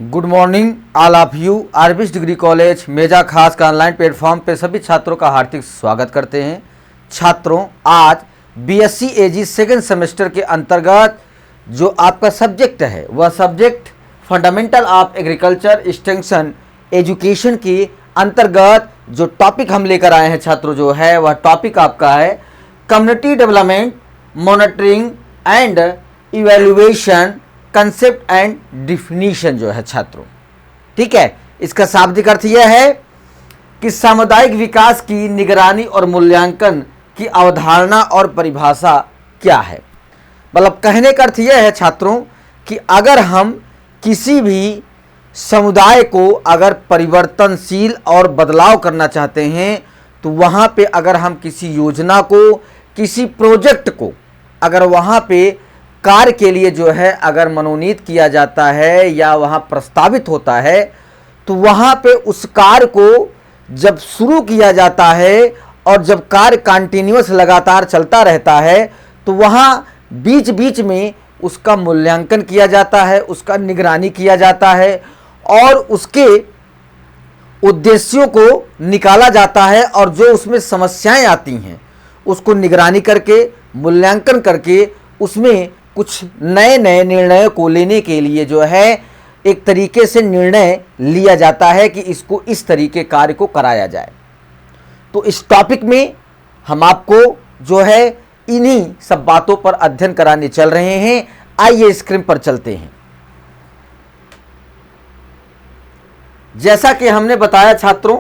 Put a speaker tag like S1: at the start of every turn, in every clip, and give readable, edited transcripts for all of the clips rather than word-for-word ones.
S1: Good morning all of you. RBS degree college Meja Khas का online platform पे सभी छात्रों का हार्दिक स्वागत करते हैं। छात्रों, आज बीएससी एजी सेकेंड सेमेस्टर के अंतर्गत जो आपका सब्जेक्ट है वह subject fundamental of agriculture extension education के अंतर्गत जो टॉपिक हम लेकर आए हैं छात्रों, जो है वह टॉपिक आपका है community development monitoring and evaluation concept and definition जो है छात्रों। ठीक है, इसका शाब्दिक अर्थ यह है कि सामुदायिक विकास की निगरानी और मूल्यांकन की अवधारणा और परिभाषा क्या है। मतलब कहने का अर्थ यह है छात्रों कि अगर हम किसी भी समुदाय को अगर परिवर्तनशील और बदलाव करना चाहते हैं तो वहाँ पे अगर हम किसी योजना को, किसी प्रोजेक्ट को अगर वहाँ पे कार्य के लिए जो है अगर मनोनीत किया जाता है या वहाँ प्रस्तावित होता है तो वहाँ पे उस कार्य को जब शुरू किया जाता है और जब कार्य कंटिन्यूअस लगातार चलता रहता है तो वहाँ बीच बीच में उसका मूल्यांकन किया जाता है, उसका निगरानी किया जाता है और उसके उद्देश्यों को निकाला जाता है और जो उसमें समस्याएं आती हैं उसको निगरानी करके मूल्यांकन करके उसमें कुछ नए नए निर्णयों को लेने के लिए जो है एक तरीके से निर्णय लिया जाता है कि इसको इस तरीके कार्य को कराया जाए। तो इस टॉपिक में हम आपको जो है इन्हीं सब बातों पर अध्ययन कराने चल रहे हैं। आइए स्क्रीन पर चलते हैं। जैसा कि हमने बताया छात्रों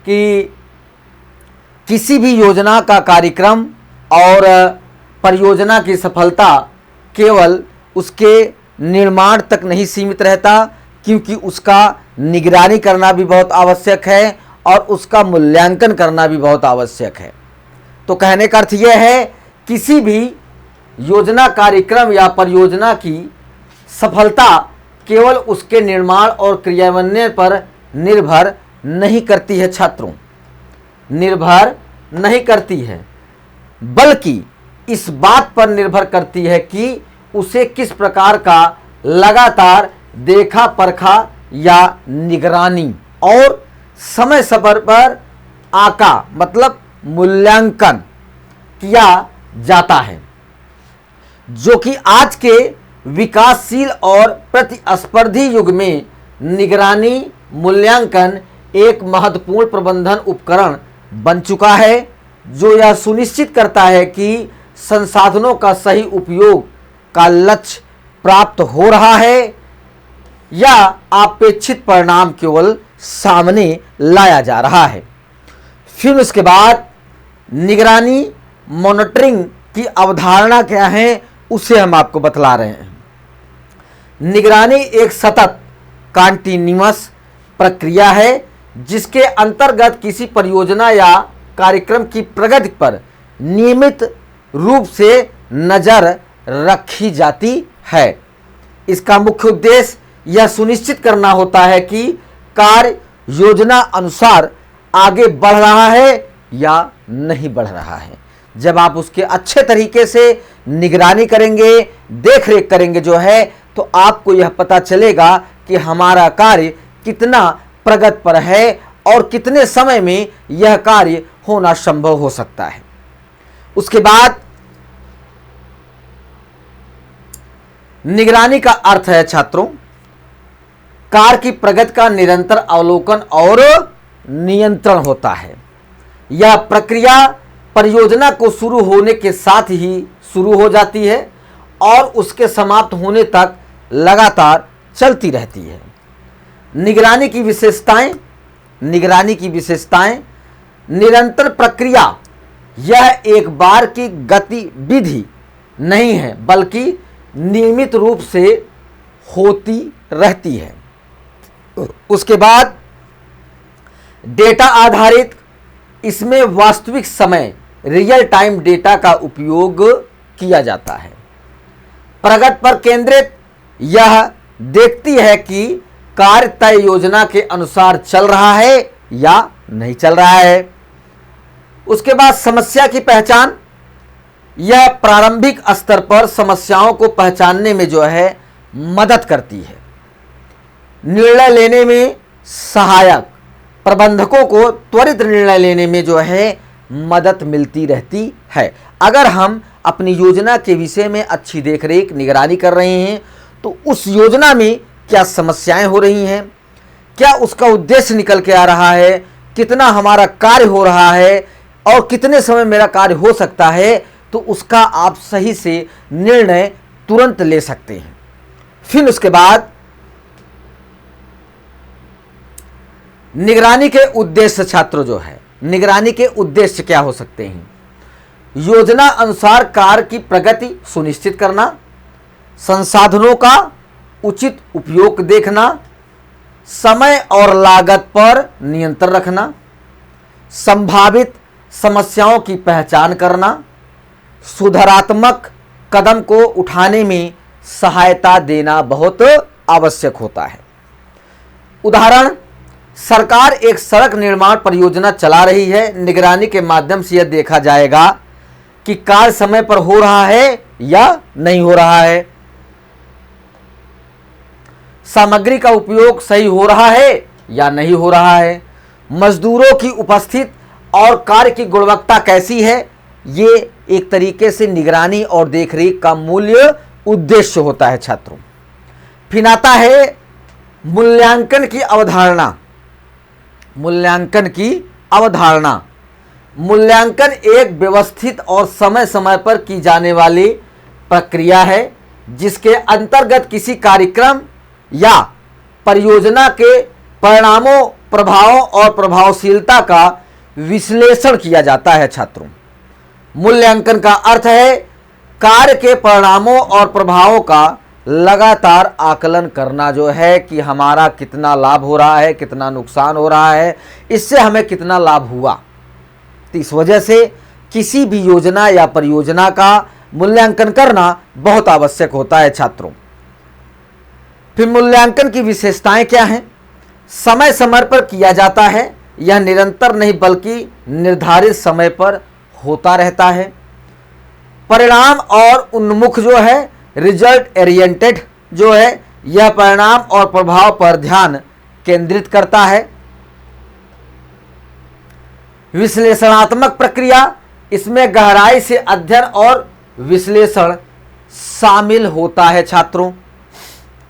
S1: कि किसी भी योजना का कार्यक्रम और परियोजना की सफलता केवल उसके निर्माण तक नहीं सीमित रहता, क्योंकि उसका निगरानी करना भी बहुत आवश्यक है और उसका मूल्यांकन करना भी बहुत आवश्यक है। तो कहने का अर्थ यह है किसी भी योजना, कार्यक्रम या परियोजना की सफलता केवल उसके निर्माण और क्रियान्वयन पर निर्भर नहीं करती है छात्रों, निर्भर नहीं करती है, बल्कि इस बात पर निर्भर करती है कि उसे किस प्रकार का लगातार देखा परखा या निगरानी और समय समय पर आका मतलब मूल्यांकन किया जाता है, जो कि आज के विकासशील और प्रतिस्पर्धी युग में निगरानी मूल्यांकन एक महत्वपूर्ण प्रबंधन उपकरण बन चुका है, जो यह सुनिश्चित करता है कि संसाधनों का सही उपयोग का लक्ष्य प्राप्त हो रहा है या अपेक्षित परिणाम केवल सामने लाया जा रहा है। फिर उसके बाद निगरानी मॉनिटरिंग की अवधारणा क्या है उसे हम आपको बतला रहे हैं। निगरानी एक सतत कंटीन्यूअस प्रक्रिया है जिसके अंतर्गत किसी परियोजना या कार्यक्रम की प्रगति पर नियमित रूप से नज़र रखी जाती है। इसका मुख्य उद्देश्य यह सुनिश्चित करना होता है कि कार्य योजना अनुसार आगे बढ़ रहा है या नहीं बढ़ रहा है। जब आप उसके अच्छे तरीके से निगरानी करेंगे, देख रेख करेंगे जो है, तो आपको यह पता चलेगा कि हमारा कार्य कितना प्रगति पर है और कितने समय में यह कार्य होना संभव हो सकता है। उसके बाद निगरानी का अर्थ है छात्रों कार्य की प्रगति का निरंतर अवलोकन और नियंत्रण होता है। यह प्रक्रिया परियोजना को शुरू होने के साथ ही शुरू हो जाती है और उसके समाप्त होने तक लगातार चलती रहती है। निगरानी की विशेषताएं निरंतर प्रक्रिया यह एक बार की गतिविधि नहीं है बल्कि नियमित रूप से होती रहती है। उसके बाद डेटा आधारित, इसमें वास्तविक समय रियल टाइम डेटा का उपयोग किया जाता है। प्रगति पर केंद्रित, यह देखती है कि कार्य तय योजना के अनुसार चल रहा है या नहीं चल रहा है। उसके बाद समस्या की पहचान, यह प्रारंभिक स्तर पर समस्याओं को पहचानने में जो है मदद करती है। निर्णय लेने में सहायक, प्रबंधकों को त्वरित निर्णय लेने में जो है मदद मिलती रहती है। अगर हम अपनी योजना के विषय में अच्छी देखरेख निगरानी कर रहे हैं तो उस योजना में क्या समस्याएं हो रही हैं, क्या उसका उद्देश्य निकल के आ रहा है, कितना हमारा कार्य हो रहा है और कितने समय मेरा कार्य हो सकता है, तो उसका आप सही से निर्णय तुरंत ले सकते हैं। फिर उसके बाद निगरानी के उद्देश्य, छात्रों जो है निगरानी के उद्देश्य क्या हो सकते हैं? योजना अनुसार कार्य की प्रगति सुनिश्चित करना, संसाधनों का उचित उपयोग देखना, समय और लागत पर नियंत्रण रखना, संभावित समस्याओं की पहचान करना, सुधारात्मक कदम को उठाने में सहायता देना बहुत आवश्यक होता है। उदाहरण, सरकार एक सड़क निर्माण परियोजना चला रही है। निगरानी के माध्यम से यह देखा जाएगा कि कार्य समय पर हो रहा है या नहीं हो रहा है, सामग्री का उपयोग सही हो रहा है या नहीं हो रहा है, मजदूरों की उपस्थिति और कार्य की गुणवत्ता कैसी है। ये एक तरीके से निगरानी और देखरेख का मूल्य उद्देश्य होता है छात्रों। फिर आता है मूल्यांकन की अवधारणा। मूल्यांकन की अवधारणा, मूल्यांकन एक व्यवस्थित और समय समय पर की जाने वाली प्रक्रिया है जिसके अंतर्गत किसी कार्यक्रम या परियोजना के परिणामों, प्रभावों और प्रभावशीलता का विश्लेषण किया जाता है। छात्रों, मूल्यांकन का अर्थ है कार्य के परिणामों और प्रभावों का लगातार आकलन करना, जो है कि हमारा कितना लाभ हो रहा है, कितना नुकसान हो रहा है, इससे हमें कितना लाभ हुआ। तो इस वजह से किसी भी योजना या परियोजना का मूल्यांकन करना बहुत आवश्यक होता है छात्रों। फिर मूल्यांकन की विशेषताएं क्या हैं? समय समय पर किया जाता है, यह निरंतर नहीं बल्कि निर्धारित समय पर होता रहता है। परिणाम और उन्मुख जो है, रिजल्ट ओरिएंटेड जो है, यह परिणाम और प्रभाव पर ध्यान केंद्रित करता है। विश्लेषणात्मक प्रक्रिया, इसमें गहराई से अध्ययन और विश्लेषण शामिल होता है छात्रों।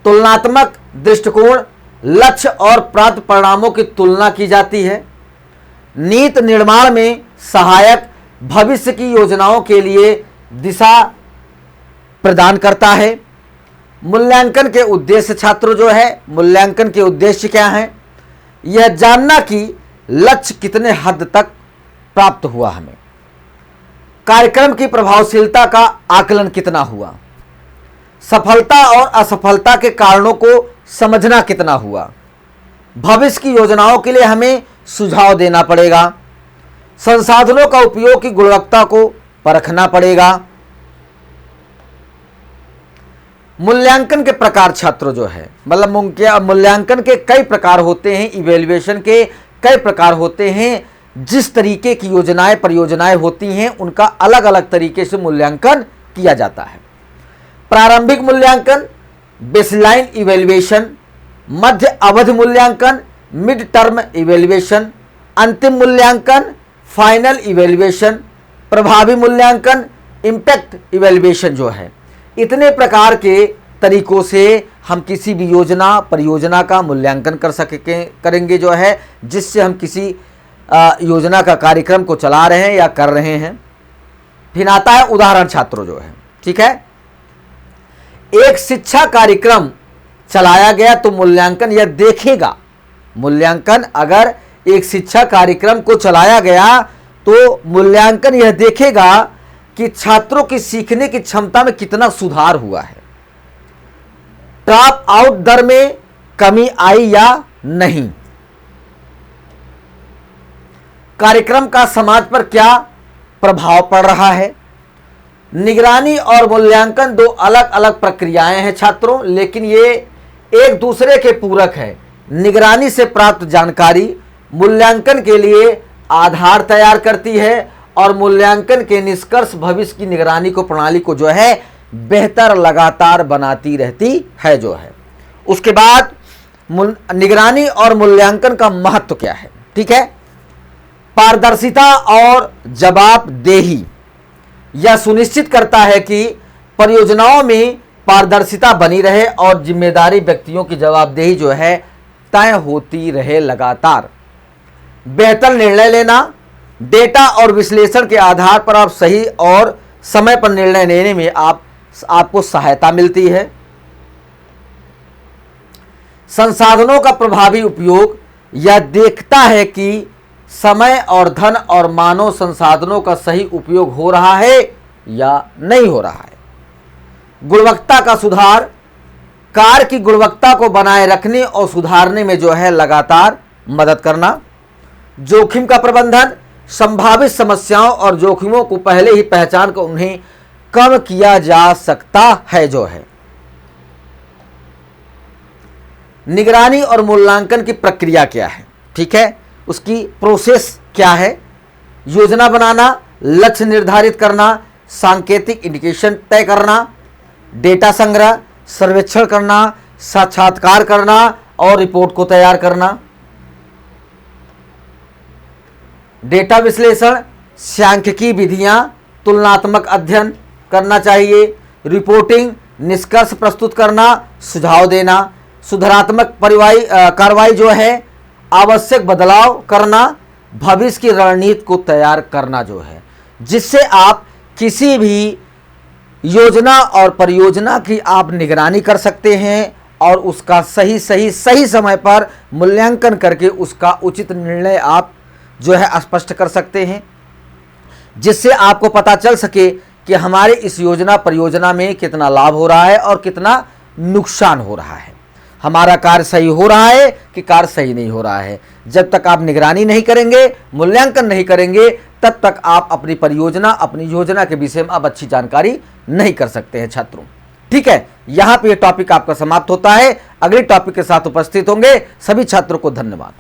S1: तुलनात्मक दृष्टिकोण, लक्ष्य और प्राप्त परिणामों की तुलना की जाती है। नीति निर्माण में सहायक, भविष्य की योजनाओं के लिए दिशा प्रदान करता है। मूल्यांकन के उद्देश्य छात्रों जो है, मूल्यांकन के उद्देश्य क्या हैं? यह जानना कि लक्ष्य कितने हद तक प्राप्त हुआ, हमें कार्यक्रम की प्रभावशीलता का आकलन कितना हुआ, सफलता और असफलता के कारणों को समझना कितना हुआ, भविष्य की योजनाओं के लिए हमें सुझाव देना पड़ेगा, संसाधनों का उपयोग की गुणवत्ता को परखना पड़ेगा। मूल्यांकन के प्रकार छात्रों जो है, मतलब मूल्यांकन के कई प्रकार होते हैं, इवैल्यूएशन के कई प्रकार होते हैं। जिस तरीके की योजनाएं, परियोजनाएं होती हैं, उनका अलग अलग तरीके से मूल्यांकन किया जाता है। प्रारंभिक मूल्यांकन, बेसलाइन इवैल्यूएशन, मध्य अवधि मूल्यांकन, मिड टर्म इवैल्यूएशन, अंतिम मूल्यांकन, फाइनल इवैल्यूएशन, प्रभावी मूल्यांकन, इम्पैक्ट इवैल्यूएशन जो है। इतने प्रकार के तरीकों से हम किसी भी योजना, परियोजना का मूल्यांकन करेंगे जो है, जिससे हम किसी योजना का कार्यक्रम को चला रहे हैं या कर रहे हैं। फिर आता है उदाहरण छात्रों जो है, ठीक है। एक शिक्षा कार्यक्रम चलाया गया तो मूल्यांकन यह देखेगा, मूल्यांकन अगर एक शिक्षा कार्यक्रम को चलाया गया तो मूल्यांकन यह देखेगा कि छात्रों की सीखने की क्षमता में कितना सुधार हुआ है, ड्रॉप आउट दर में कमी आई या नहीं, कार्यक्रम का समाज पर क्या प्रभाव पड़ रहा है। निगरानी और मूल्यांकन दो अलग अलग प्रक्रियाएं हैं छात्रों, लेकिन ये एक दूसरे के पूरक है। निगरानी से प्राप्त जानकारी मूल्यांकन के लिए आधार तैयार करती है और मूल्यांकन के निष्कर्ष भविष्य की निगरानी को, प्रणाली को जो है बेहतर लगातार बनाती रहती है जो है। उसके बाद निगरानी और मूल्यांकन का महत्व क्या है। ठीक है, पारदर्शिता और जवाबदेही यह सुनिश्चित करता है कि परियोजनाओं में पारदर्शिता बनी रहे और जिम्मेदारी व्यक्तियों की जवाबदेही जो है तय होती रहे। लगातार बेहतर निर्णय लेना, डेटा और विश्लेषण के आधार पर आप सही और समय पर निर्णय लेने में आपको सहायता मिलती है। संसाधनों का प्रभावी उपयोग यह देखता है कि समय और धन और मानव संसाधनों का सही उपयोग हो रहा है या नहीं हो रहा है। गुणवत्ता का सुधार, कार्य की गुणवत्ता को बनाए रखने और सुधारने में जो है लगातार मदद करना। जोखिम का प्रबंधन, संभावित समस्याओं और जोखिमों को पहले ही पहचान कर उन्हें कम किया जा सकता है जो है। निगरानी और मूल्यांकन की प्रक्रिया क्या है, ठीक है, उसकी प्रोसेस क्या है। योजना बनाना, लक्ष्य निर्धारित करना, सांकेतिक इंडिकेशन तय करना, डेटा संग्रह, सर्वेक्षण करना, साक्षात्कार करना और रिपोर्ट को तैयार करना। डेटा विश्लेषण, सांख्यिकी विधियां, तुलनात्मक अध्ययन करना चाहिए। रिपोर्टिंग, निष्कर्ष प्रस्तुत करना, सुझाव देना। सुधारात्मक कार्रवाई जो है, आवश्यक बदलाव करना, भविष्य की रणनीति को तैयार करना जो है, जिससे आप किसी भी योजना और परियोजना की आप निगरानी कर सकते हैं और उसका सही समय पर मूल्यांकन करके उसका उचित निर्णय आप जो है स्पष्ट कर सकते हैं, जिससे आपको पता चल सके कि हमारे इस योजना परियोजना में कितना लाभ हो रहा है और कितना नुकसान हो रहा है, हमारा कार्य सही हो रहा है कि कार्य सही नहीं हो रहा है। जब तक आप निगरानी नहीं करेंगे, मूल्यांकन नहीं करेंगे, तब तक आप अपनी परियोजना, अपनी योजना के विषय में आप अच्छी जानकारी नहीं कर सकते हैं छात्रों। ठीक है, यहाँ पे ये टॉपिक आपका समाप्त होता है। अगले टॉपिक के साथ उपस्थित होंगे। सभी छात्रों को धन्यवाद।